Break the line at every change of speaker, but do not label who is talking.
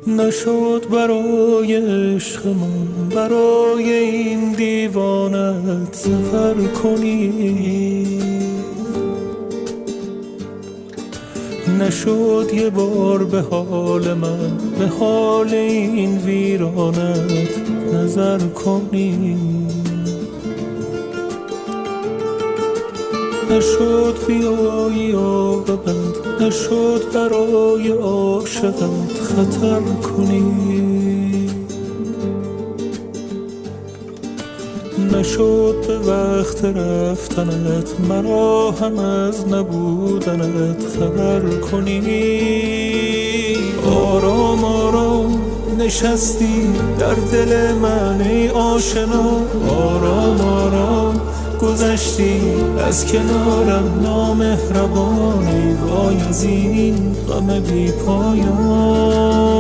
نشد برای عشقمون، برای این دیوانت سفر کنی. نشد یه بار به حال من، به حال این ویرانت نظر کنی. نشد بیایی عاقبت، نشد برای عاشقت خطر کنی. نشد به وقت رفتنت مرا هم از نبودنت خبر کنی. آرام آرام نشستی در دل من ای آشنا، آرام آرام گذشتی از کنارم نامهربان، ای وای از این غم بی پایان.